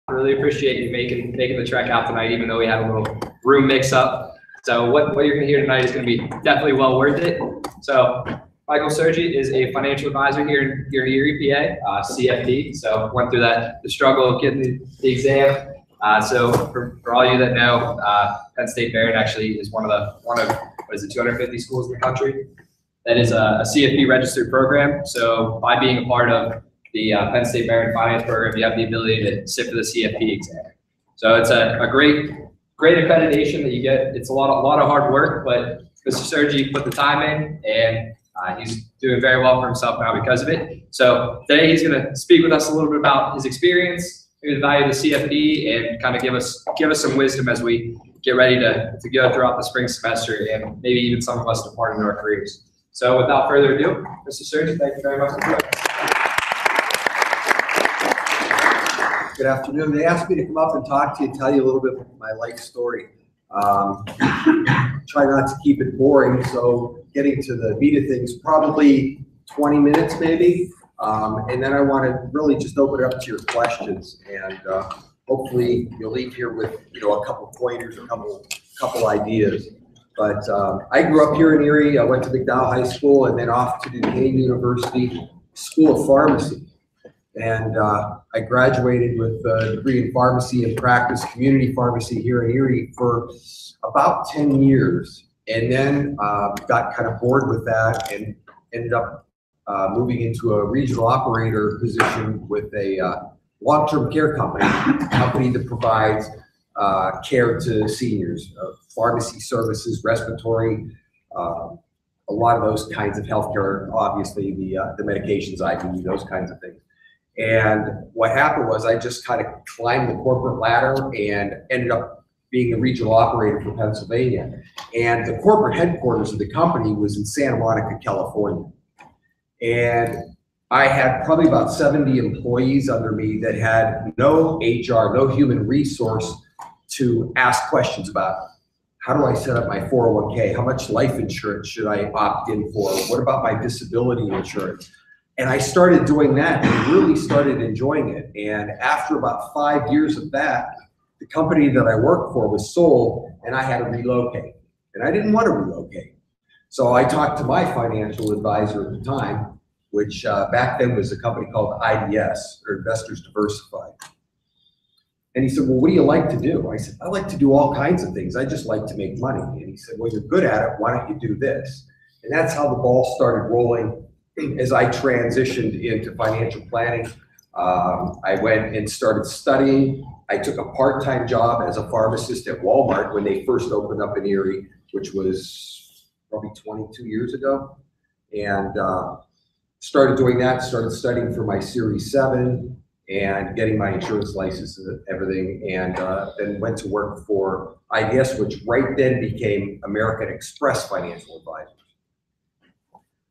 Really appreciate you making the trek out tonight, even though we had a little room mix up. So what you're going to hear tonight is going to be definitely well worth it. So Michael Sergi is a financial advisor here in Erie, PA, CFD. So went through the struggle of getting the exam. So for all you that know, Penn State Barron actually is one of what is it, 250 schools in the country that is a CFP registered program. So by being a part of the Penn State Barron Finance Program, you have the ability to sit for the CFP exam. So it's a great accreditation that you get. It's a lot of hard work, but Mr. Sergi put the time in, and he's doing very well for himself now because of it. So today he's going to speak with us a little bit about his experience, maybe the value of the CFP, and kind of give us some wisdom as we get ready to go throughout the spring semester, and maybe even some of us depart into our careers. So without further ado, Mr. Sergi, thank you very much for joining us. Good afternoon. They asked me to come up and talk to you and tell you a little bit of my life story. Try not to keep it boring, so getting to the meat of things, probably 20 minutes maybe. And then I want to really just open it up to your questions, and hopefully you'll leave here with a couple pointers, a couple ideas. But I grew up here in Erie. I went to McDowell High School and then off to Duquesne University School of Pharmacy. And I graduated with a degree in pharmacy and practiced community pharmacy here in Erie for about 10 years. And then got kind of bored with that and ended up moving into a regional operator position with a long-term care company that provides care to seniors, pharmacy services, respiratory, a lot of those kinds of healthcare, obviously the medications, IV, those kinds of things. And what happened was I just kind of climbed the corporate ladder and ended up being a regional operator for Pennsylvania. And the corporate headquarters of the company was in Santa Monica, California. And I had probably about 70 employees under me that had no HR, no human resource to ask questions about. How do I set up my 401k? How much life insurance should I opt in for? What about my disability insurance? And I started doing that and really started enjoying it. And after about 5 years of that, the company that I worked for was sold and I had to relocate. And I didn't want to relocate. So I talked to my financial advisor at the time, which back then was a company called IDS, or Investors Diversified. And he said, well, what do you like to do? I said, I like to do all kinds of things. I just like to make money. And he said, well, you're good at it. Why don't you do this? And that's how the ball started rolling. As I transitioned into financial planning, I went and started studying. I took a part-time job as a pharmacist at Walmart when they first opened up in Erie, which was probably 22 years ago. And started doing that, started studying for my Series 7 and getting my insurance license and everything. And then went to work for IDS, which right then became American Express Financial Advisors.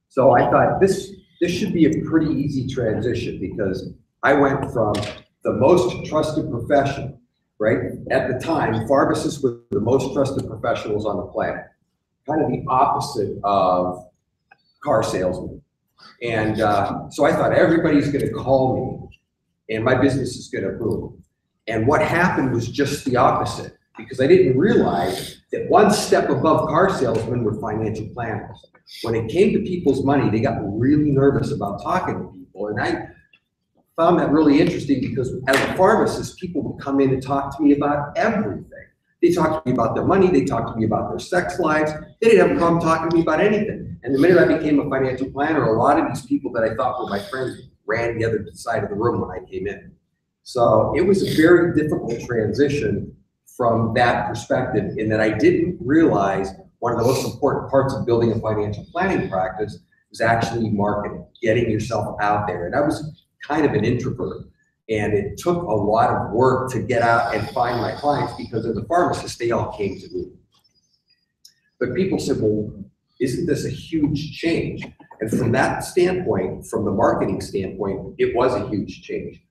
So I thought this should be a pretty easy transition, because I went from the most trusted profession, right? At the time, pharmacists were the most trusted professionals on the planet, kind of the opposite of car salesmen. And so I thought everybody's going to call me and my business is going to boom. And what happened was just the opposite, because I didn't realize that one step above car salesmen were financial planners. When it came to people's money, they got really nervous about talking to people. And I found that really interesting, because as a pharmacist, people would come in and talk to me about everything. They talked to me about their money. They talked to me about their sex lives. They didn't have a problem talking to me about anything. And the minute I became a financial planner, a lot of these people that I thought were my friends ran the other side of the room when I came in. So it was a very difficult transition from that perspective, in that I didn't realize one of the most important parts of building a financial planning practice was actually marketing, getting yourself out there. And I was kind of an introvert, and it took a lot of work to get out and find my clients, because as a pharmacist, they all came to me. But people said, well, isn't this a huge change? And from that standpoint, from the marketing standpoint, it was a huge change.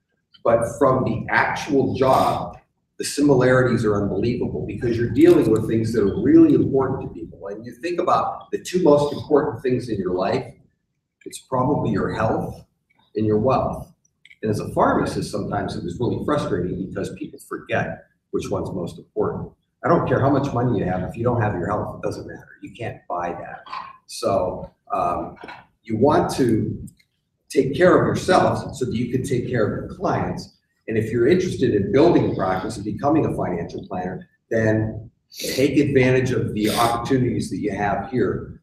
But from the actual job, the similarities are unbelievable, because you're dealing with things that are really important to people. And you think about the two most important things in your life, it's probably your health and your wealth. And as a pharmacist, sometimes it was really frustrating because people forget which one's most important. I don't care how much money you have. If you don't have your health, it doesn't matter. You can't buy that. So you want to take care of yourself so that you can take care of your clients. And if you're interested in building a practice and becoming a financial planner, then take advantage of the opportunities that you have here.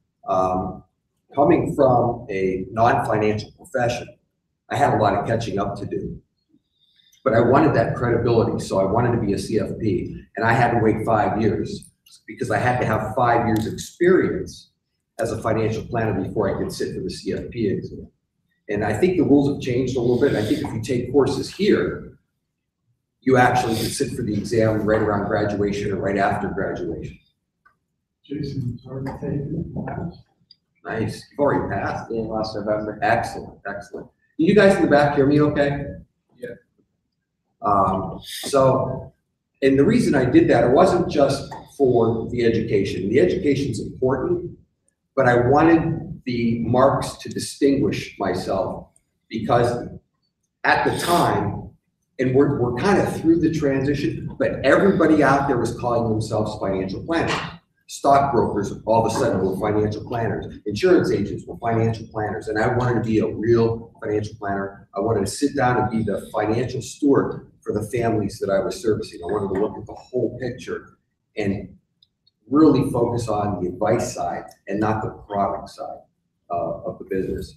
Coming from a non-financial profession, I had a lot of catching up to do. But I wanted that credibility, so I wanted to be a CFP. And I had to wait 5 years because I had to have 5 years experience as a financial planner before I could sit for the CFP exam. And I think the rules have changed a little bit. I think if you take courses here, you actually can sit for the exam right around graduation or right after graduation. Jason, sorry to take it. Nice. You've already passed. Yeah, last November. Excellent, excellent. You guys in the back hear me okay? Yeah. And the reason I did that, it wasn't just for the education. The education's important, but I wanted the marks to distinguish myself because at the time, and we're kind of through the transition, but everybody out there was calling themselves financial planners. Stockbrokers, all of a sudden, were financial planners. Insurance agents were financial planners. And I wanted to be a real financial planner. I wanted to sit down and be the financial steward for the families that I was servicing. I wanted to look at the whole picture and really focus on the advice side and not the product side of the business.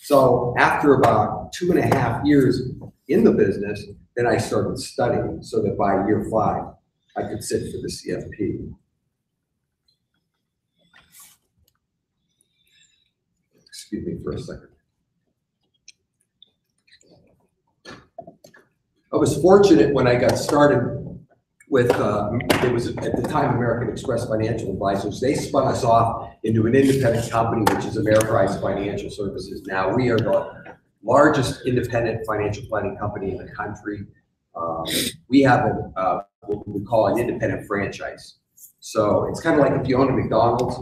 So after about 2.5 years in the business, then I started studying so that by year 5, I could sit for the CFP. Excuse me for a second. I was fortunate when I got started with, it was at the time American Express Financial Advisors. They spun us off into an independent company, which is Ameriprise Financial Services. Now we are the largest independent financial planning company in the country. We have what we call an independent franchise. So it's kind of like if you own a McDonald's.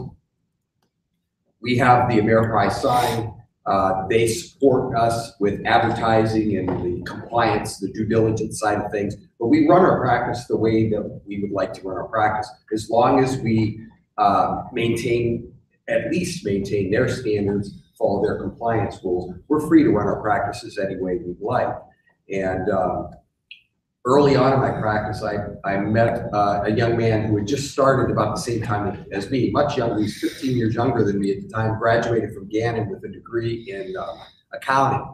We have the Ameriprise sign. They support us with advertising and the compliance, the due diligence side of things. But we run our practice the way that we would like to run our practice. As long as we at least maintain their standards, follow their compliance rules, we're free to run our practices any way we'd like. And early on in my practice, I met a young man who had just started about the same time as me, much younger. He's 15 years younger than me at the time, graduated from Gannon with a degree in accounting.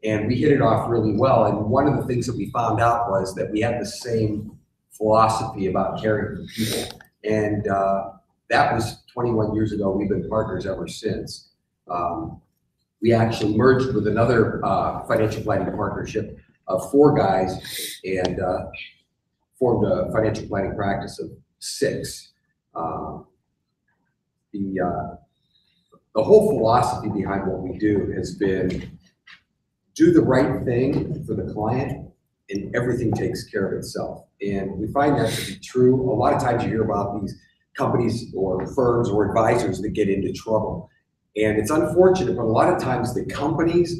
And we hit it off really well. And one of the things that we found out was that we had the same philosophy about caring for people. And that was 21 years ago. We've been partners ever since. We actually merged with another financial planning partnership of 4 guys and formed a financial planning practice of 6. The whole philosophy behind what we do has been do the right thing for the client and everything takes care of itself. And we find that to be true. A lot of times you hear about these companies or firms or advisors that get into trouble. And it's unfortunate, but a lot of times the companies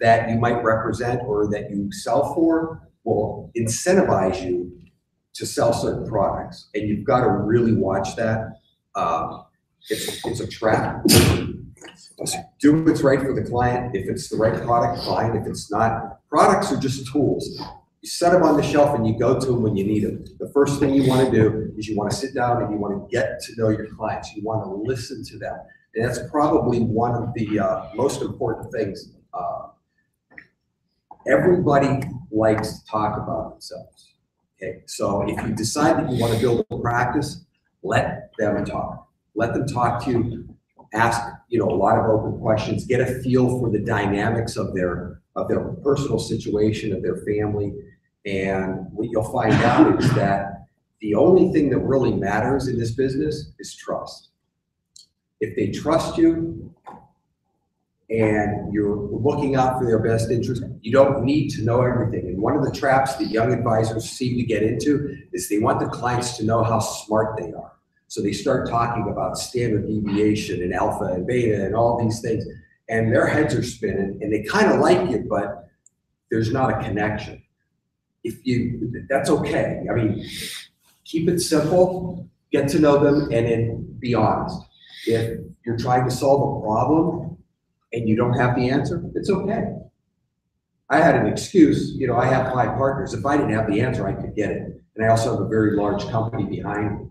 that you might represent or that you sell for will incentivize you to sell certain products. And you've got to really watch that. It's a trap. Do what's right for the client. If it's the right product, fine. If it's not, products are just tools. You set them on the shelf and you go to them when you need them. The first thing you want to do is you want to sit down and you want to get to know your clients. You want to listen to them. And that's probably one of the most important things. Everybody likes to talk about themselves. Okay, so if you decide that you want to build a practice, let them talk. Let them talk to you. Ask a lot of open questions. Get a feel for the dynamics of their personal situation, of their family. And what you'll find out is that the only thing that really matters in this business is trust. If they trust you and you're looking out for their best interest, you don't need to know everything. And one of the traps that young advisors seem to get into is they want the clients to know how smart they are. So they start talking about standard deviation and alpha and beta and all these things, and their heads are spinning and they kind of like you, but there's not a connection. That's okay. I mean, keep it simple, get to know them, and then be honest. If you're trying to solve a problem and you don't have the answer, it's okay. I had an excuse, I have 5 partners. If I didn't have the answer, I could get it. And I also have a very large company behind me.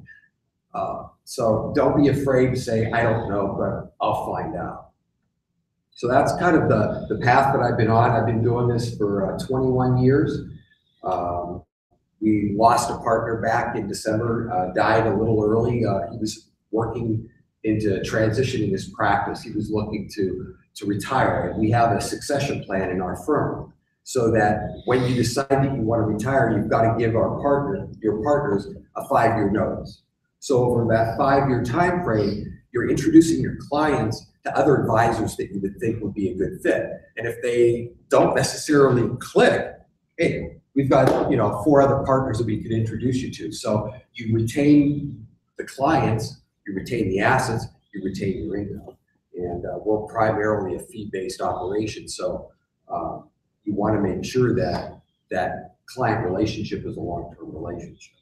So don't be afraid to say, I don't know, but I'll find out. So that's kind of the path that I've been on. I've been doing this for 21 years. We lost a partner back in December, died a little early. He was working into transitioning his practice. He was looking to retire. And we have a succession plan in our firm so that when you decide that you want to retire, you've got to give your partners a 5-year notice. So over that 5-year time frame, you're introducing your clients to other advisors that you would think would be a good fit. And if they don't necessarily click, hey, we've got 4 other partners that we could introduce you to. So you retain the clients, you retain the assets, you retain your income. And we're primarily a fee-based operation. So you want to make sure that that client relationship is a long-term relationship.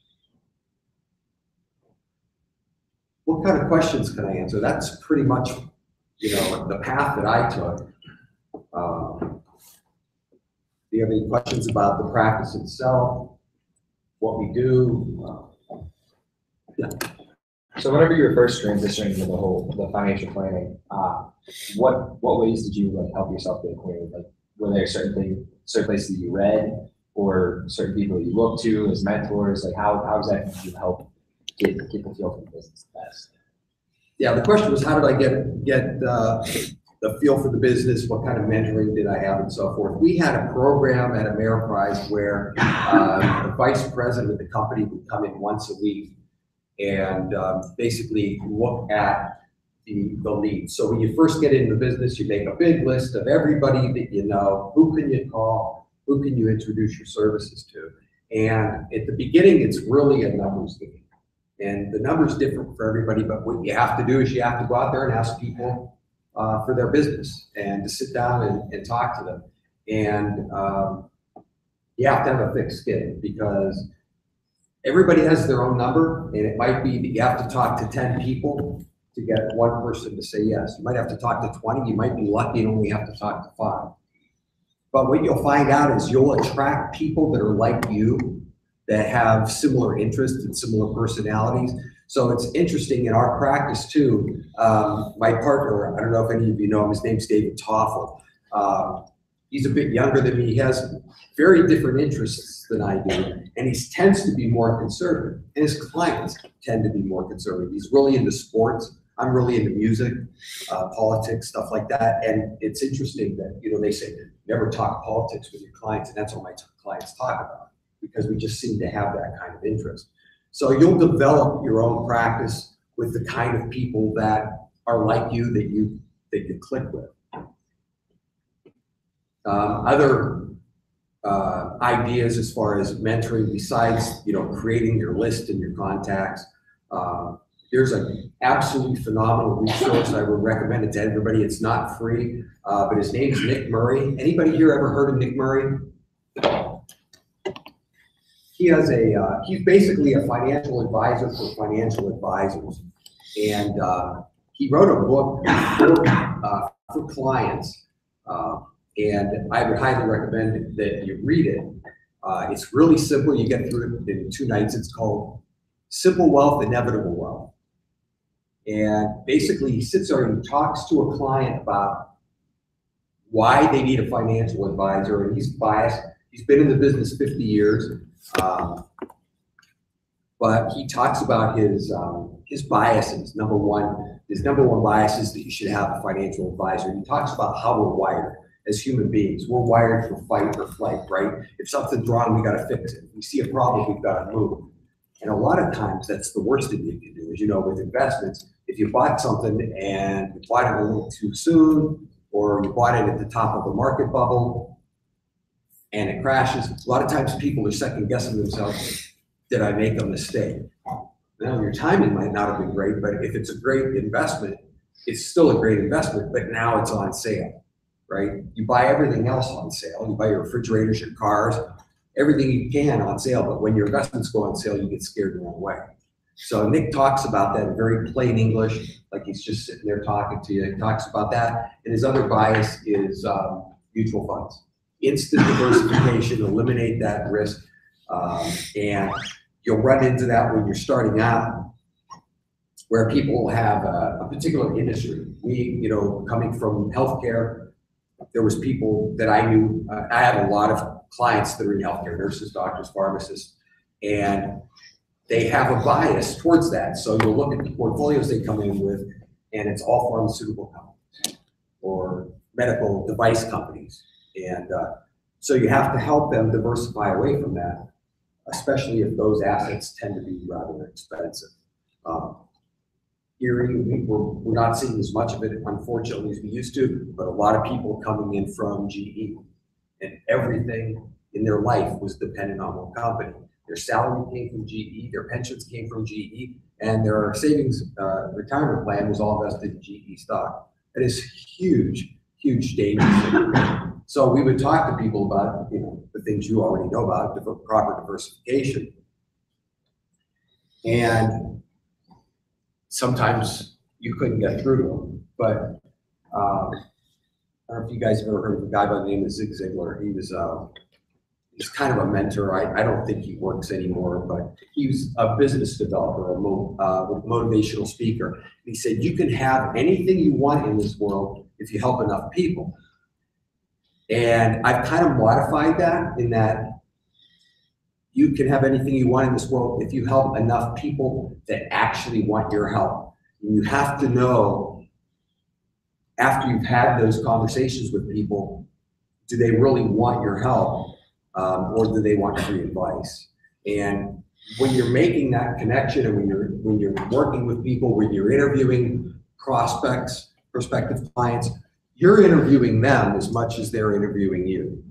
What kind of questions can I answer? That's pretty much, the path that I took. Do you have any questions about the practice itself? What we do? Yeah. So whenever you were first transitioning into the financial planning, what ways did you help yourself get acquainted? Were there certain places that you read, or certain people you looked to as mentors? How exactly did you help get the feel for the business the best? Yeah, the question was, how did I get the feel for the business? What kind of mentoring did I have, and so forth? We had a program at Ameriprise where the vice president of the company would come in once a week and basically look at the leads. So when you first get into the business, you make a big list of everybody that you know. Who can you call? Who can you introduce your services to? And at the beginning, it's really a numbers game. And the numbers different for everybody, but what you have to do is you have to go out there and ask people for their business and to sit down and talk to them. And you have to have a thick skin because everybody has their own number, and it might be that you have to talk to 10 people to get one person to say yes. You might have to talk to 20. You might be lucky and only have to talk to 5. But what you'll find out is you'll attract people that are like you, that have similar interests and similar personalities. So it's interesting in our practice too. My partner, I don't know if any of you know him, his name's David Toffel. He's a bit younger than me. He has very different interests than I do, and he tends to be more conservative. And his clients tend to be more conservative. He's really into sports. I'm really into music, politics, stuff like that. And it's interesting that, they say, never talk politics with your clients, and that's what my clients talk about, because we just seem to have that kind of interest. So you'll develop your own practice with the kind of people that are like you, that you click with. Other ideas as far as mentoring, besides creating your list and your contacts, there's an absolutely phenomenal resource. I would recommend it to everybody. It's not free, but his name is Nick Murray. Anybody here ever heard of Nick Murray? He has he's basically a financial advisor for financial advisors. And he wrote a book for clients. And I would highly recommend that you read it. It's really simple. You get through it in 2 nights. It's called Simple Wealth, Inevitable Wealth. And basically he sits there and talks to a client about why they need a financial advisor. And he's biased. He's been in the business 50 years. But he talks about his biases. His number one bias is that you should have a financial advisor. He talks about how we're wired as human beings. We're wired for fight or flight, right? If something's wrong, we got to fix it. If we see a problem, we've got to move. And a lot of times that's the worst thing you can do. As you know, with investments, if you bought something and you bought it a little too soon, or you bought it at the top of a market bubble and it crashes, a lot of times people are second guessing themselves. Did I make a mistake? Now, your timing might not have been great, but if it's a great investment, it's still a great investment, but now it's on sale, right? You buy everything else on sale. You buy your refrigerators, your cars, everything you can on sale, but when your investments go on sale, you get scared the wrong way. So Nick talks about that in very plain English, like he's just sitting there talking to you. He talks about that, and his other bias is mutual funds. Instant diversification, eliminate that risk, and you'll run into that when you're starting out, where people have a particular industry. We, coming from healthcare, there was people that I knew. I have a lot of clients that are in healthcare, nurses, doctors, pharmacists, and they have a bias towards that. So you'll look at the portfolios they come in with, and it's all pharmaceutical companies or medical device companies. And so you have to help them diversify away from that, especially if those assets tend to be rather expensive. Here, we're not seeing as much of it, unfortunately, as we used to, but a lot of people coming in from GE, and everything in their life was dependent on one company. Their salary came from GE, their pensions came from GE, and their savings retirement plan was all invested in GE stock. It is huge, huge danger. So we would talk to people about, the things you already know about, proper diversification. And sometimes you couldn't get through to them, but I don't know if you guys have ever heard of a guy by the name of Zig Ziglar. He was he's kind of a mentor. I don't think he works anymore, but he was a business developer, a motivational speaker. And he said, you can have anything you want in this world if you help enough people. And I've kind of modified that in that you can have anything you want in this world if you help enough people that actually want your help. And you have to know, after you've had those conversations with people, do they really want your help, or do they want free advice? And when you're making that connection, and when you're working with people, when you're interviewing prospects, prospective clients, you're interviewing them as much as they're interviewing you.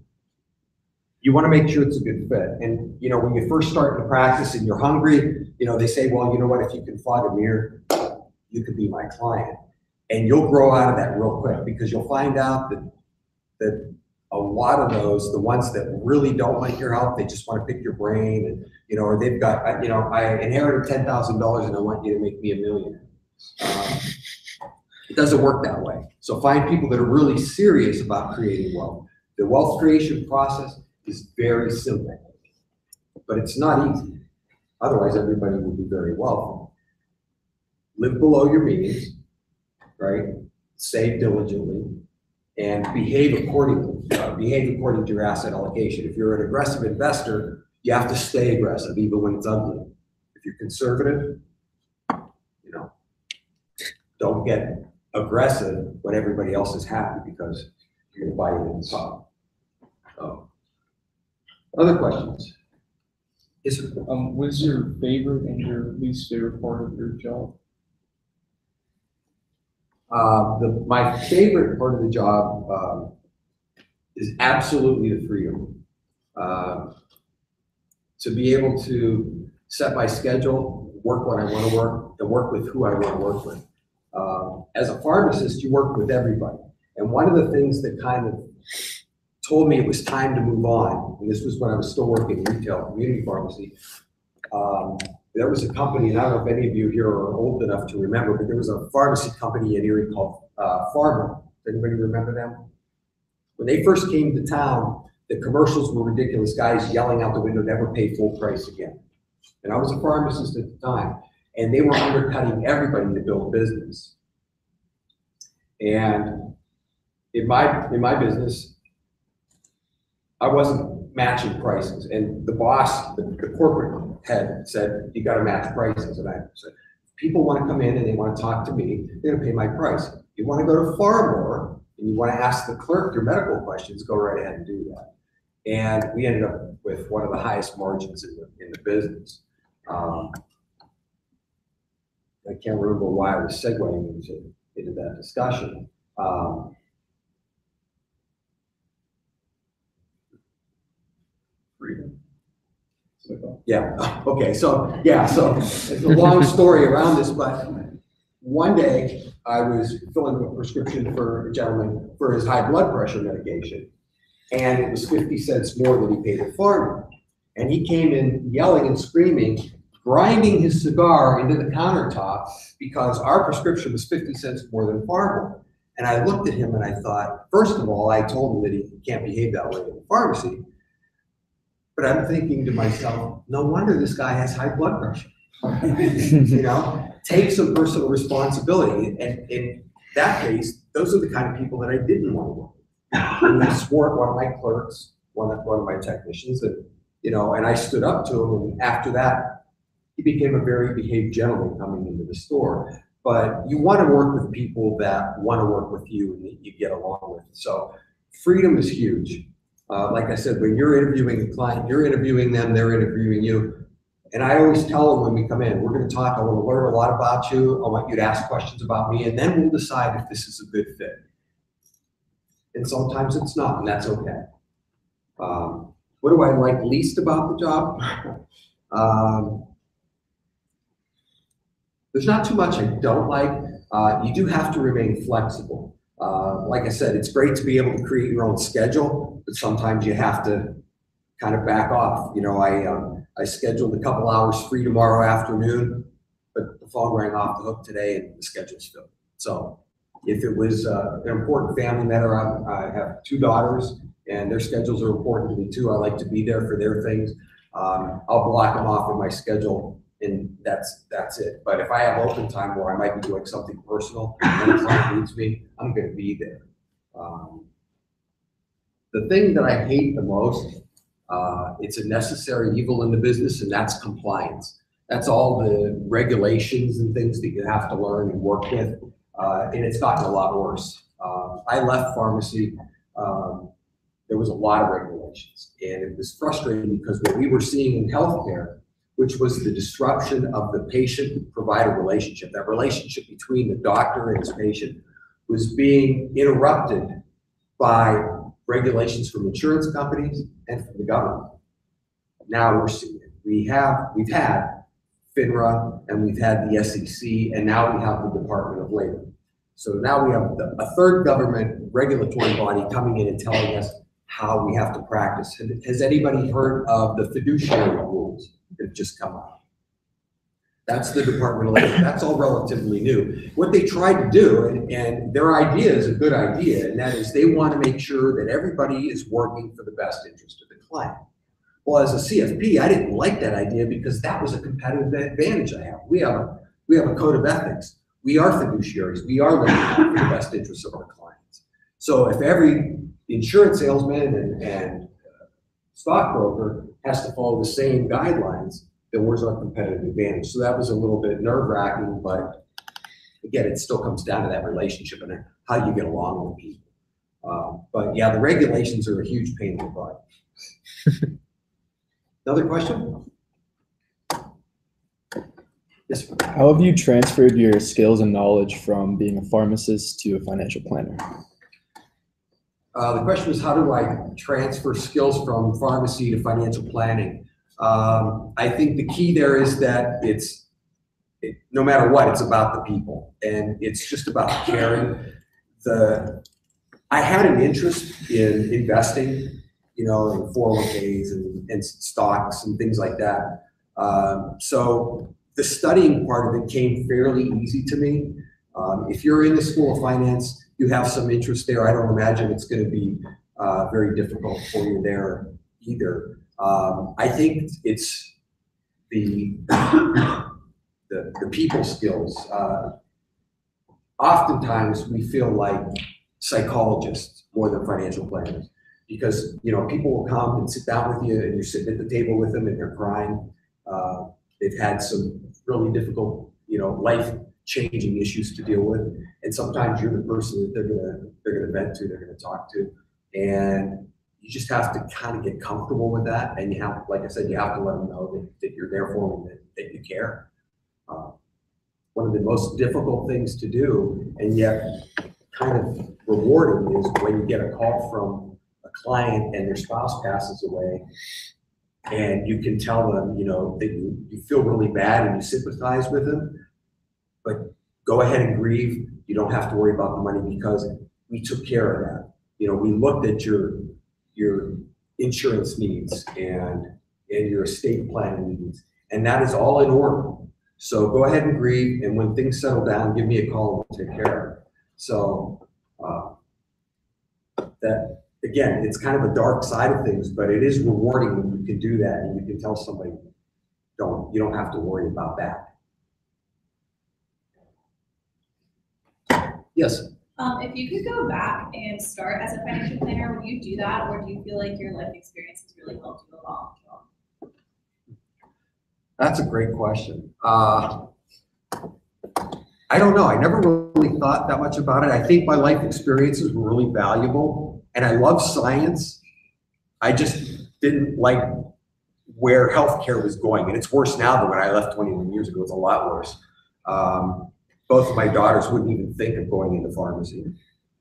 You want to make sure it's a good fit. And when you first start to practice and you're hungry, they say, well, you know what, if you can fog a mirror, you could be my client. And you'll grow out of that real quick, because you'll find out that a lot of those, the ones that really don't like your help, they just want to pick your brain, and or they've got, I inherited $10,000 and I want you to make me $1 million. It doesn't work that way. So find people that are really serious about creating wealth. The wealth creation process is very simple, but it's not easy. Otherwise, everybody would be very wealthy. Live below your means, right? Save diligently, and behave accordingly. Behave according to your asset allocation. If you're an aggressive investor, you have to stay aggressive, even when it's ugly. If you're conservative, don't get aggressive when everybody else is happy, because you're going to buy it in the top. Other questions? Yes, sir. What is your favorite and your least favorite part of your job? My favorite part of the job is absolutely the freedom. To be able to set my schedule, work when I want to work, and work with who I want to work with. As a pharmacist, you work with everybody. And one of the things that kind of told me it was time to move on, and this was when I was still working in retail, community pharmacy, there was a company, and I don't know if any of you here are old enough to remember, but there was a pharmacy company in Erie called Pharma. Does anybody remember them? When they first came to town, the commercials were ridiculous. Guys yelling out the window, never pay full price again. And I was a pharmacist at the time, and they were undercutting everybody to build business. And in my business, I wasn't matching prices, and the boss, the corporate head, said, you got to match prices. And I said, people want to come in and they want to talk to me, they're going to pay my price. You want to go to Farmore and you want to ask the clerk your medical questions, go right ahead and do that. And we ended up with one of the highest margins in the business. I can't remember why I was segueing into that discussion. Freedom. Yeah, okay, so it's a long story around this, but one day I was filling a prescription for a gentleman for his high blood pressure medication, and it was 50 cents more than he paid at pharmacy. And he came in yelling and screaming, grinding his cigar into the countertop because our prescription was 50 cents more than pharmacy. And I looked at him and I thought, first of all, I told him that he can't behave that way in the pharmacy. But I'm thinking to myself, no wonder this guy has high blood pressure. You know, take some personal responsibility. And in that case, those are the kind of people that I didn't want to work with. And I swore at one of my clerks, one of my technicians, that, you know, and I stood up to him. And after that, he became a very behaved gentleman coming into the store. But you want to work with people that want to work with you and that you get along with. So freedom is huge. Like I said, when you're interviewing a client, you're interviewing them, they're interviewing you. And I always tell them when we come in, we're going to talk, I want to learn a lot about you. I want you to ask questions about me, and then we'll decide if this is a good fit. And sometimes it's not, and that's okay. What do I like least about the job? There's not too much I don't like. You do have to remain flexible. Like I said, it's great to be able to create your own schedule, but sometimes you have to kind of back off. You know, I scheduled a couple hours free tomorrow afternoon, but the phone rang off the hook today and the schedule's filled. So if it was an important family matter, I have 2 daughters and their schedules are important to me too. I like to be there for their things. I'll block them off in my schedule, and that's it. But if I have open time where I might be doing something personal and the client needs me, I'm going to be there. The thing that I hate the most, it's a necessary evil in the business, and that's compliance. That's all the regulations and things that you have to learn and work with, and it's gotten a lot worse. I left pharmacy. There was a lot of regulations, and it was frustrating because what we were seeing in healthcare, which was the disruption of the patient-provider relationship, that relationship between the doctor and his patient, was being interrupted by regulations from insurance companies and from the government. Now we're seeing it. We've had FINRA, and we've had the SEC, and now we have the Department of Labor. So now we have a third government regulatory body coming in and telling us how we have to practice. Has anybody heard of the fiduciary rules that have just come out? That's the Department of Labor. That's all relatively new. What they tried to do, and their idea is a good idea, and that is they want to make sure that everybody is working for the best interest of the client. Well, as a CFP, I didn't like that idea because that was a competitive advantage I have. We have a code of ethics. We are fiduciaries. We are looking out for the best interests of our clients. So if every insurance salesman and stockbroker has to follow the same guidelines, then where's our competitive advantage? So that was a little bit nerve-wracking, but again, it still comes down to that relationship and how you get along with people. But yeah, the regulations are a huge pain in the butt. Another question? Yes, sir. How have you transferred your skills and knowledge from being a pharmacist to a financial planner? The question was, how do I transfer skills from pharmacy to financial planning? I think the key there is that no matter what, it's about the people, and it's just about caring. I had an interest in investing, you know, in 401ks and stocks and things like that. So the studying part of it came fairly easy to me. If you're in the School of Finance, you have some interest there. I don't imagine it's going to be very difficult for you there either. I think it's the people skills. Oftentimes we feel like psychologists more than financial planners, because you know people will come and sit down with you and you're sitting at the table with them and they're crying. They've had some really difficult, you know, life-changing issues to deal with, and sometimes you're the person that they're gonna vent to, they're gonna talk to, and you just have to kind of get comfortable with that, and you have, like I said, you have to let them know that you're there for them, that you care. One of the most difficult things to do, and yet kind of rewarding, is when you get a call from a client and their spouse passes away, and you can tell them, you know, that you feel really bad and you sympathize with them, but go ahead and grieve. You don't have to worry about the money because we took care of that. You know, we looked at your insurance needs and your estate planning needs, and that is all in order. So go ahead and grieve, and when things settle down, give me a call and we'll take care of it. So that, again, it's kind of a dark side of things, but it is rewarding when you can do that and you can tell somebody, you don't have to worry about that. Yes? If you could go back and start as a financial planner, would you do that, or do you feel like your life experience has really helped you along? That's a great question. I don't know. I never really thought that much about it. I think my life experiences were really valuable, and I love science. I just didn't like where healthcare was going, and it's worse now than when I left 21 years ago. It's a lot worse. Both of my daughters wouldn't even think of going into pharmacy.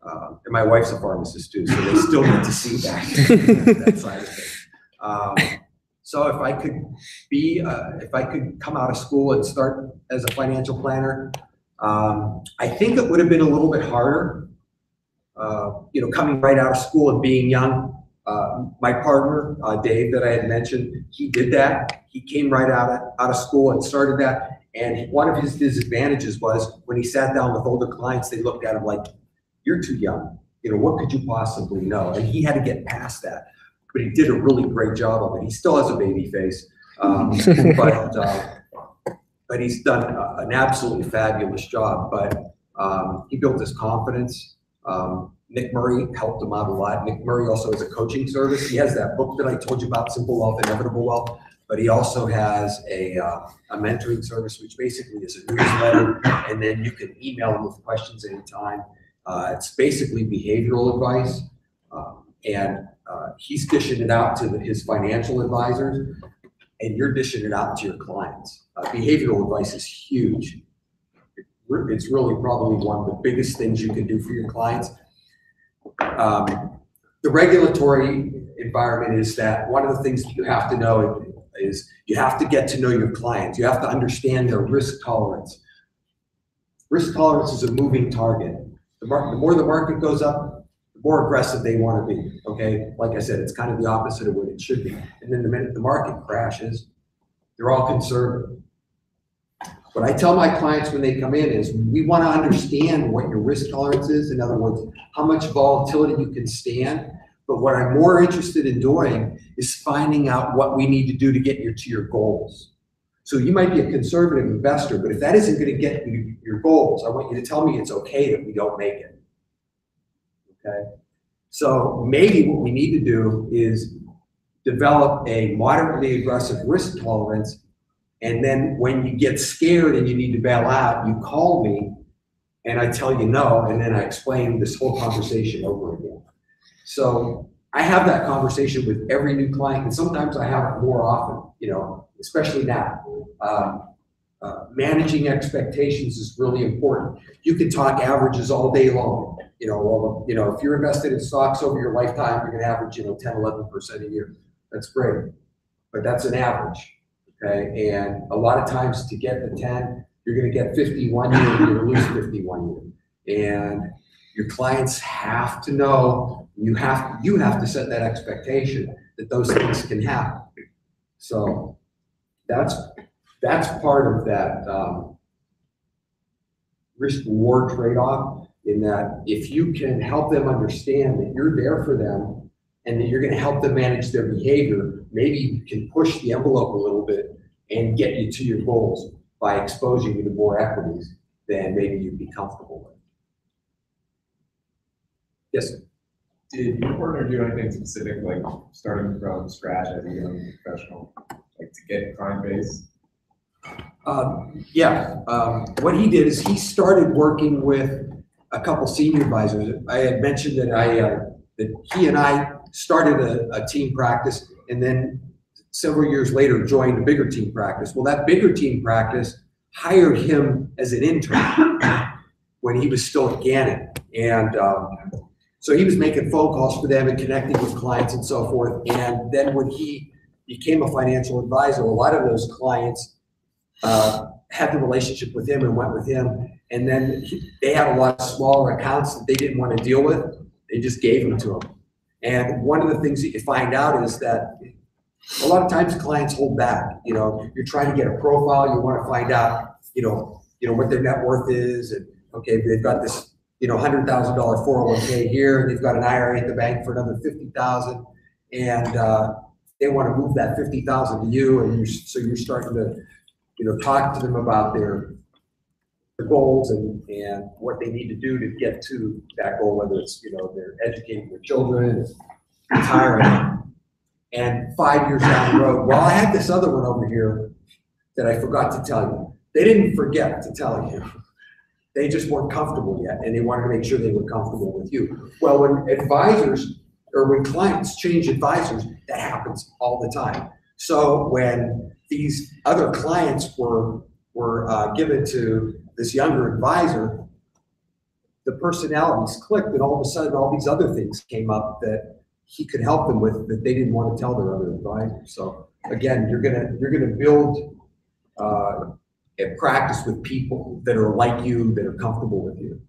And my wife's a pharmacist too, so they still get to see that side of it. So if I could come out of school and start as a financial planner, I think it would have been a little bit harder. You know, coming right out of school and being young. My partner, Dave, that I had mentioned, he did that. He came right out of school and started that. And one of his disadvantages was when he sat down with older clients, they looked at him like, you're too young. You know, what could you possibly know? And he had to get past that. But he did a really great job of it. He still has a baby face, but he's done an absolutely fabulous job. But he built his confidence. Nick Murray helped him out a lot. Nick Murray also has a coaching service. He has that book that I told you about, Simple Wealth, Inevitable Wealth. But he also has a mentoring service, which basically is a newsletter, and then you can email him with questions anytime. It's basically behavioral advice, and he's dishing it out to his financial advisors, and you're dishing it out to your clients. Behavioral advice is huge. It's really probably one of the biggest things you can do for your clients. The regulatory environment is that one of the things that you have to know is you have to get to know your clients. You have to understand their risk tolerance. Risk tolerance is a moving target. The more the market goes up, the more aggressive they want to be, okay? Like I said, it's kind of the opposite of what it should be. And then the minute the market crashes, they're all conservative. What I tell my clients when they come in is we want to understand what your risk tolerance is. In other words, how much volatility you can stand. But what I'm more interested in doing is finding out what we need to do to get you to your goals. So you might be a conservative investor, but if that isn't going to get you your goals, I want you to tell me it's okay that we don't make it. Okay? So maybe what we need to do is develop a moderately aggressive risk tolerance, and then when you get scared and you need to bail out, you call me and I tell you no, and then I explain this whole conversation over again. So I have that conversation with every new client, and sometimes I have it more often, you know, especially now. Managing expectations is really important. You can talk averages all day long. You know, well, you know, if you're invested in stocks over your lifetime, you're going to average, you know, 10, 11% a year. That's great, but that's an average, okay? And a lot of times to get the 10, you're going to get 51 year, you're going to lose 51 year. And your clients have to know, you have to set that expectation that those things can happen. So that's part of that risk reward trade-off, in that if you can help them understand that you're there for them and that you're going to help them manage their behavior, maybe you can push the envelope a little bit and get you to your goals by exposing you to more equities than maybe you'd be comfortable with. Yes. Did your partner do anything specific, like starting from scratch as a young professional, like to get client base? What he did is he started working with a couple senior advisors. I had mentioned that that he and I started a team practice, and then several years later joined a bigger team practice. Well, that bigger team practice hired him as an intern when he was still at Gannon, and so he was making phone calls for them and connecting with clients and so forth. And then when he became a financial advisor, a lot of those clients had the relationship with him and went with him. And then they had a lot of smaller accounts that they didn't want to deal with. They just gave them to him. And one of the things that you find out is that a lot of times clients hold back. You know, you're trying to get a profile. You want to find out, you know what their net worth is. And okay, they've got this, $100,000 401k here. And they've got an IRA at the bank for another 50,000. And they want to move that 50,000 to you. And so you're starting to, talk to them about their goals and what they need to do to get to that goal, whether it's, they're educating their children, retiring. And 5 years down the road, well, I had this other one over here that I forgot to tell you. They didn't forget to tell you. They just weren't comfortable yet, and they wanted to make sure they were comfortable with you. Well, when advisors or when clients change advisors, that happens all the time. So when these other clients were given to this younger advisor, the personalities clicked, and all of a sudden all these other things came up that he could help them with that they didn't want to tell their other advisors. So again, you're gonna build a practice with people that are like you, that are comfortable with you.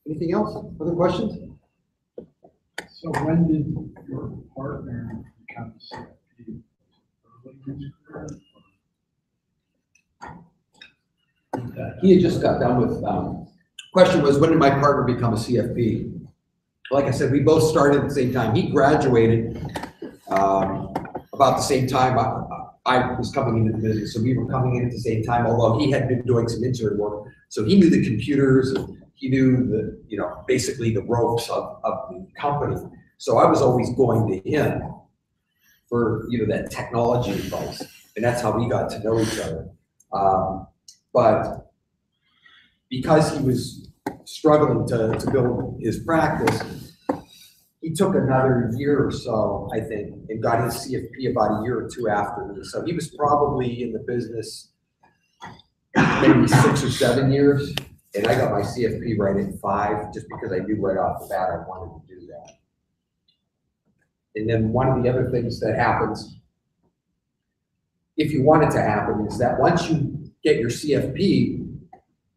Anything else? Other questions? So when did your partner become a CFP? Early in his career, or? He had just got done with, question was, when did my partner become a CFP? Like I said, we both started at the same time. He graduated about the same time I was coming into the business. So we were coming in at the same time, although he had been doing some intern work. So he knew the computers and he knew the, basically the ropes of the company. So I was always going to him for, that technology advice. And that's how we got to know each other. But because he was struggling to build his practice, he took another year or so, I think, and got his CFP about a year or two after me. So he was probably in the business maybe 6 or 7 years, and I got my CFP right at 5, just because I knew right off the bat I wanted to do that. And then one of the other things that happens, if you want it to happen, is that once you get your CFP,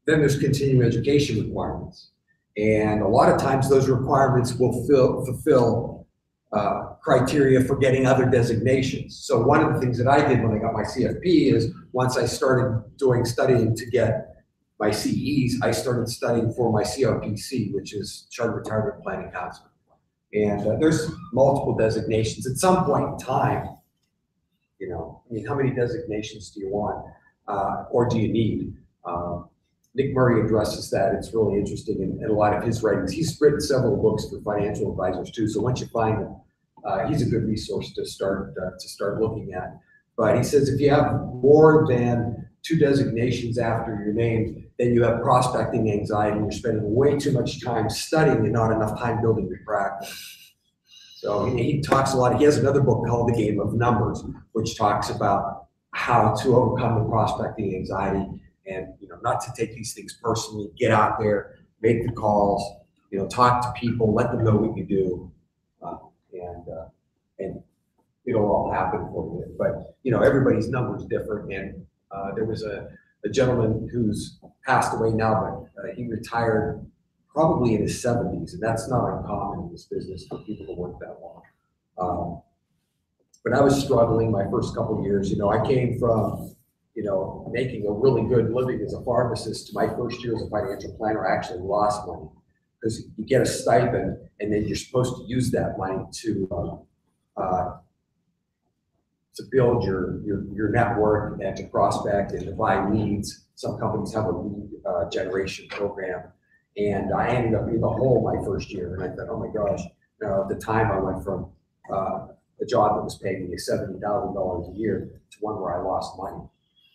then there's continuing education requirements. And a lot of times those requirements will fulfill criteria for getting other designations. So one of the things that I did when I got my CFP is once I started studying to get my CEs, I started studying for my CRPC, which is Chartered Retirement Planning Counselor. And there's multiple designations. At some point in time, how many designations do you want or do you need? Nick Murray addresses that. It's really interesting in a lot of his writings. He's written several books for financial advisors too. So once you find him, he's a good resource to start looking at. But he says if you have more than 2 designations after your name, then you have prospecting anxiety and you're spending way too much time studying and not enough time building your practice. So he talks a lot. He has another book called The Game of Numbers, which talks about how to overcome the prospecting anxiety and not to take these things personally. Get out there, make the calls, talk to people, let them know what you do, and it'll all happen for you. But everybody's number is different. And there was a gentleman who's passed away now, but he retired probably in his 70s, and that's not uncommon in this business for people to work that long. But I was struggling my first couple of years. I came from making a really good living as a pharmacist to my first year as a financial planner. I actually lost money because you get a stipend and then you're supposed to use that money to build your network and to prospect and to buy leads. Some companies have a lead generation program, and I ended up in the hole my first year. And I thought, oh my gosh! At the time, I went from a job that was paying me $70,000 a year to one where I lost money.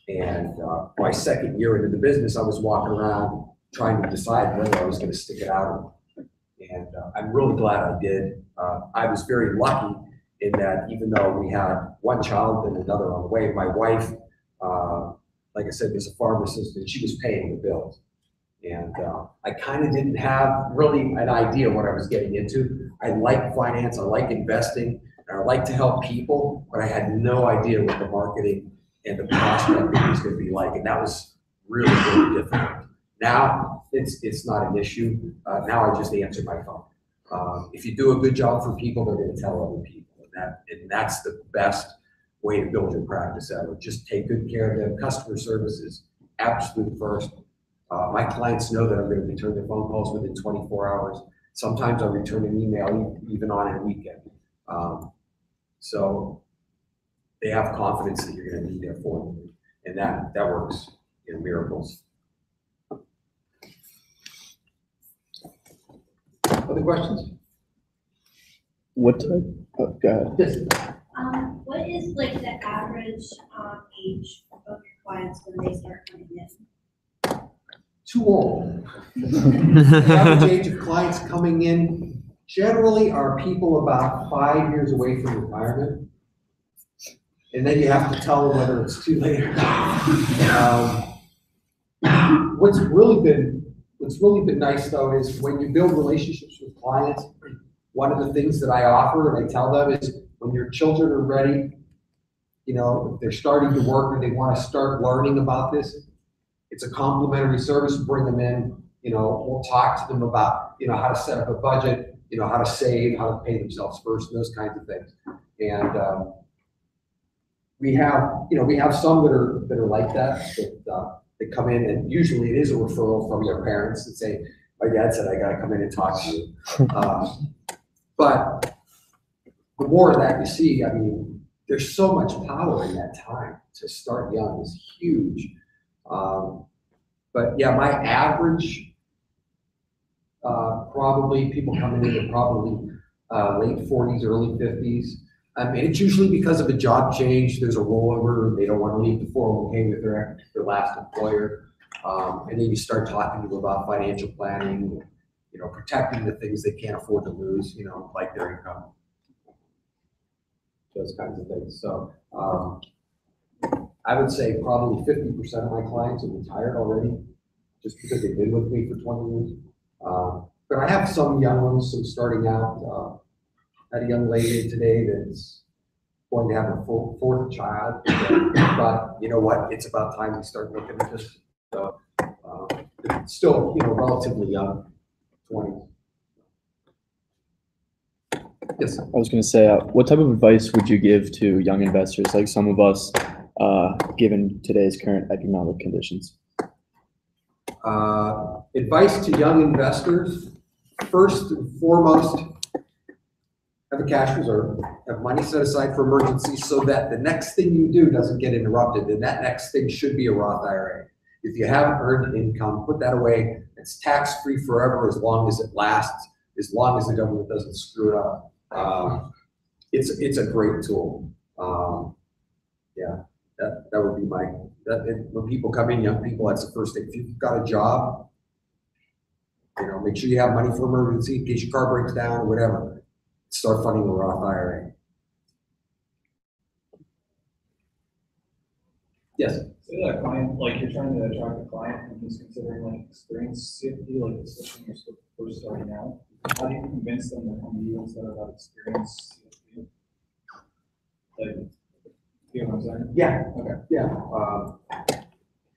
And my second year into the business, I was walking around trying to decide whether I was going to stick it out. And I'm really glad I did. I was very lucky in that even though we had one child and another on the way, my wife, like I said, was a pharmacist and she was paying the bills. And I kind of didn't have really an idea what I was getting into. I like finance, I like investing, And I like to help people, but I had no idea what the marketing and the prospecting was going to be like, and that was really, really difficult. Now it's not an issue. Now I just answer my phone. If you do a good job for people, they're going to tell other people, and that's the best way to build your practice out. Just take good care of them. Customer service is absolute first. My clients know that I'm going to return their phone calls within 24 hours. Sometimes I return an email even on a weekend. So they have confidence that you're going to be there for them, and that works in miracles. Other questions? What type? Oh, go ahead. Yes. What is like the average age of your clients when they start coming in? Too old. The average age of clients coming in generally are people about 5 years away from retirement. And then you have to tell them whether it's too late or not. What's really been nice though is when you build relationships with clients, one of the things that I offer and I tell them is when your children are ready, you know, if they're starting to work and they want to start learning about this, it's a complimentary service. Bring them in, you know, we'll talk to them about, you know, how to set up a budget, you know, how to save, how to pay themselves first, those kinds of things. And we have some that are like that they come in, and usually it is a referral from their parents and say, my dad said I got to come in and talk to you. But the more of that you see, I mean, there's so much power in that time. To start young is huge. But yeah, my average, probably people coming in are probably late 40s, early 50s. I mean, it's usually because of a job change. There's a rollover. They don't want to leave the 401k with their last employer. And then you start talking to them about financial planning, you know, protecting the things they can't afford to lose, you know, like their income. Those kinds of things. So I would say probably 50% of my clients are retired already, just because they've been with me for 20 years. But I have some young ones, some starting out. I had a young lady today that's going to have a fourth child, but you know what? It's about time we start looking at this. So still, you know, relatively young, 20s. Yes. I was going to say, what type of advice would you give to young investors, like some of us, given today's current economic conditions? Advice to young investors: first and foremost, have a cash reserve, have money set aside for emergencies so that the next thing you do doesn't get interrupted, and that next thing should be a Roth IRA. If you haven't earned income, put that away. It's tax-free forever as long as it lasts, as long as the government doesn't screw it up. It's a great tool. Yeah, that would be when people come in, young people, that's the first thing. If you've got a job, you know, make sure you have money for emergency in case your car breaks down or whatever. Start funding a Roth IRA. Yes. Say that client, like you're trying to attract a client and he's considering like experience safety, like especially when you're first starting out. How do you convince them to come to you instead of that experience safety? Like, you know what I'm saying? Yeah. Okay. Yeah.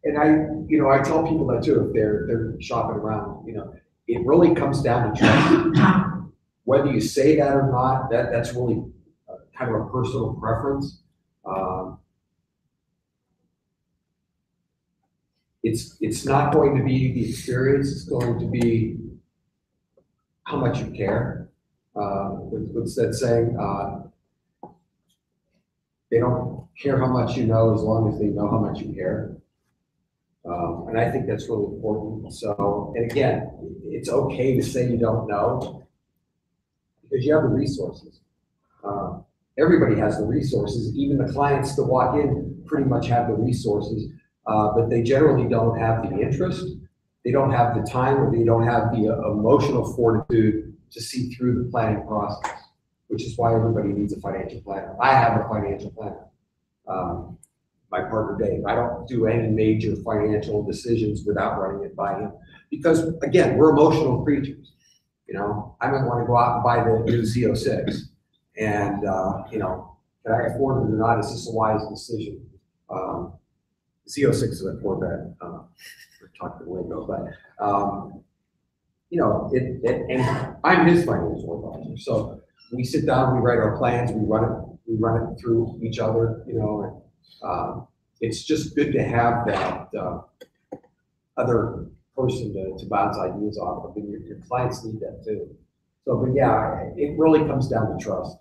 And I tell people that too if they're shopping around. You know, it really comes down to trust. Whether you say that or not, that's really kind of a personal preference. It's not going to be the experience. It's going to be how much you care. What's that saying? They don't care how much you know as long as they know how much you care. And I think that's really important. So, and again, it's okay to say you don't know because you have the resources. Everybody has the resources. Even the clients that walk in pretty much have the resources, but they generally don't have the interest. They don't have the time, or they don't have the emotional fortitude to see through the planning process, which is why everybody needs a financial planner. I have a financial planner. My partner Dave. I don't do any major financial decisions without running it by him because, again, we're emotional creatures. You know, I might want to go out and buy the new Z06, And, you know, can I afford it or not? Is this a wise decision? Z06 is a Corvette, we're talking to Lingo, but, you know, and I'm his financial advisor. So we sit down, we write our plans, we run it through each other, you know, and, it's just good to have that, other person to bounce ideas off of, and your clients need that too. So, but yeah, it really comes down to trust.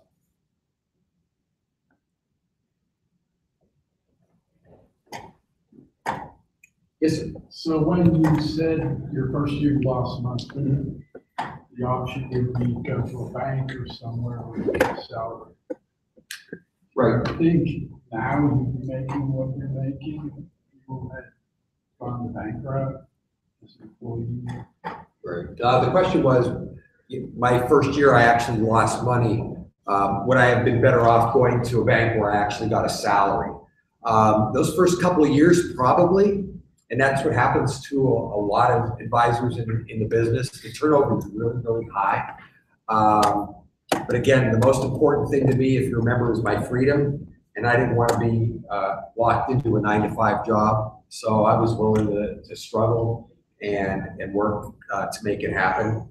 Yes, sir. So when you said your first year you lost money, the option would be go to a bank or somewhere where you get salary. Right. I think now you're making what you're making, people had gone the bank route as an employee. Right. The question was, my first year I actually lost money. Would I have been better off going to a bank where I actually got a salary? Those first couple of years, probably. And that's what happens to a lot of advisors in the business. The turnover is really, really high. But again, the most important thing to me, if you remember, was my freedom. And I didn't want to be locked into a 9-to-5 job. So I was willing to struggle and work to make it happen.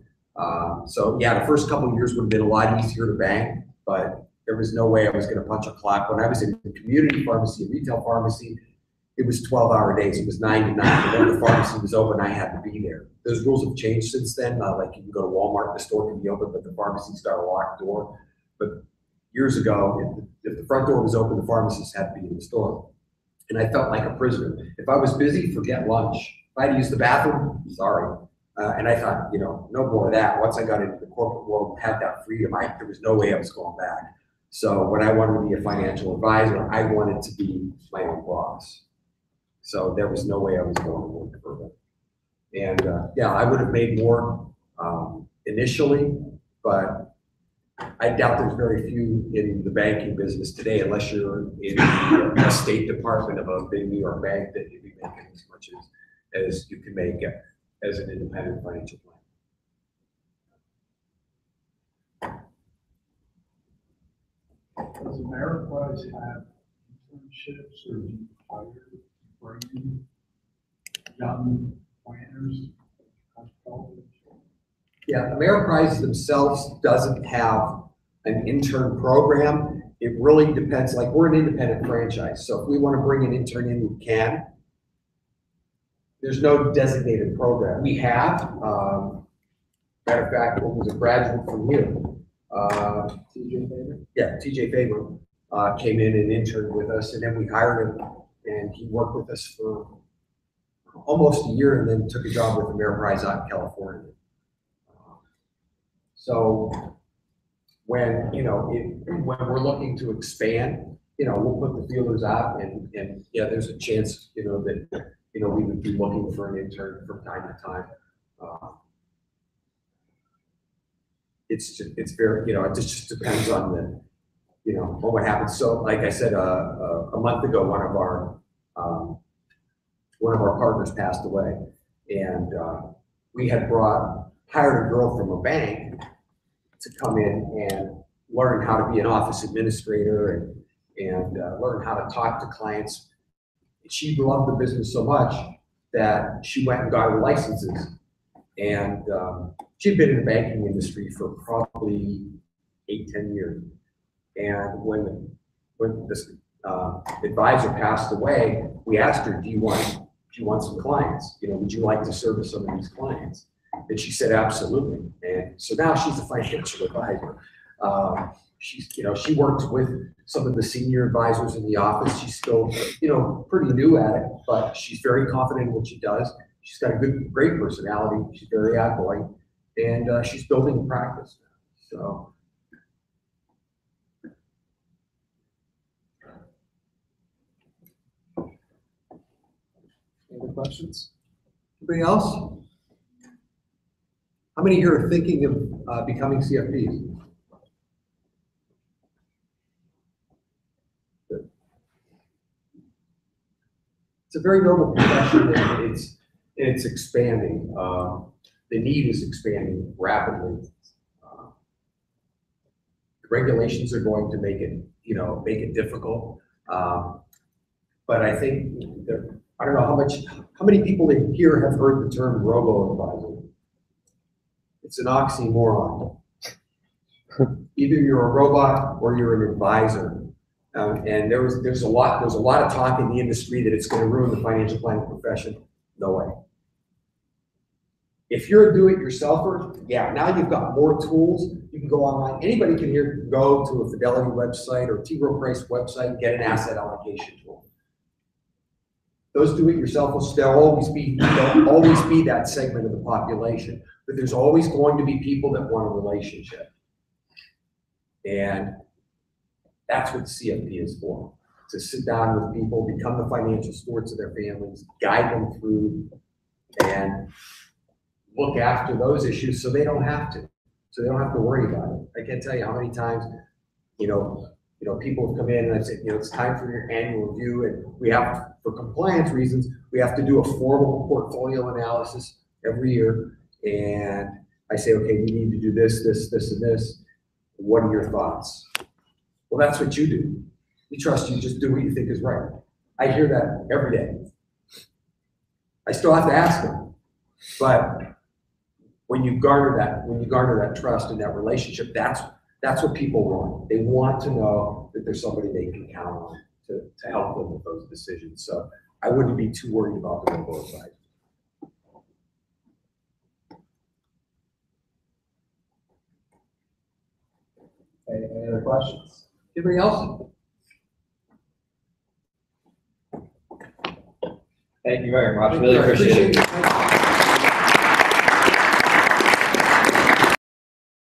So yeah, the first couple of years would have been a lot easier to bank, but there was no way I was going to punch a clock. When I was in the community pharmacy, retail pharmacy, it was 12-hour days. It was 9 to 9. And when the pharmacy was open, I had to be there. Those rules have changed since then. Like you can go to Walmart, the store can be open, but the pharmacy's got a locked door. But years ago, if the front door was open, the pharmacist had to be in the store. And I felt like a prisoner. If I was busy, forget lunch. If I had to use the bathroom, sorry. And I thought, you know, no more of that. Once I got into the corporate world, had that freedom, there was no way I was going back. So when I wanted to be a financial advisor, I wanted to be my own boss. So there was no way I was going to work for them. And yeah, I would have made more initially, but I doubt there's very few in the banking business today, unless you're in the State Department of a big New York bank, that you'd be making as much as you can make as an independent financial planner. Does Ameriprise have internships, or do you hire, bring in young planners out of college? Yeah, Ameriprise themselves doesn't have an intern program. It really depends. Like, we're an independent franchise, so if we want to bring an intern in, we can. There's no designated program. We have, matter of fact, what was a graduate from you? TJ Faber? Yeah, TJ Faber came in and interned with us, and then we hired him, and he worked with us for almost a year, and then took a job with Ameriprise out in California. So when, you know, when we're looking to expand, you know, we'll put the feelers out, and yeah, there's a chance, you know, that, you know, we would be looking for an intern from time to time. It's very, you know, it just depends on the, you know, on what happens. So like I said, a month ago, one of our partners passed away, and we had hired a girl from a bank to come in and learn how to be an office administrator and learn how to talk to clients. She loved the business so much that she went and got her licenses. And she'd been in the banking industry for probably 8-10 years. And when this advisor passed away, we asked her, do you want some clients? You know, would you like to service some of these clients? And she said, absolutely. And so now she's a financial advisor. She's, you know, she works with some of the senior advisors in the office. She's still, you know, pretty new at it, but she's very confident in what she does. She's got a great personality. She's very outgoing, and she's building a practice now. So. Any other questions? Anybody else? How many here are thinking of becoming CFPs? Good. It's a very noble profession, and it's expanding. The need is expanding rapidly. regulations are going to make it, make it difficult. But I think I don't know how many people in here have heard the term robo-advisor? It's an oxymoron. Either you're a robot or you're an advisor. And there's a lot of talk in the industry that it's going to ruin the financial planning profession. No way. If you're a do-it-yourselfer, yeah, now you've got more tools. You can go online. Anybody can go to a Fidelity website or T. Rowe Price website and get an asset allocation tool. Those do-it-yourselfers, they'll always be that segment of the population. But there's always going to be people that want a relationship. And that's what the CFP is for. To sit down with people, become the financial stewards of their families, guide them through, and look after those issues so they don't have to. So they don't have to worry about it. I can't tell you how many times, people have come in and I said, it's time for your annual review, and we have, for compliance reasons, we have to do a formal portfolio analysis every year. And I say, okay, we need to do this, this, this, and this. What are your thoughts? Well, that's what you do. We trust you, just do what you think is right. I hear that every day. I still have to ask them, but when you garner that trust and that relationship, that's what people want. They want to know that there's somebody they can count on to help them with those decisions. So I wouldn't be too worried about the robo-advisor. Any other questions? Anybody else? Thank you very much. Really appreciate it. Thank you.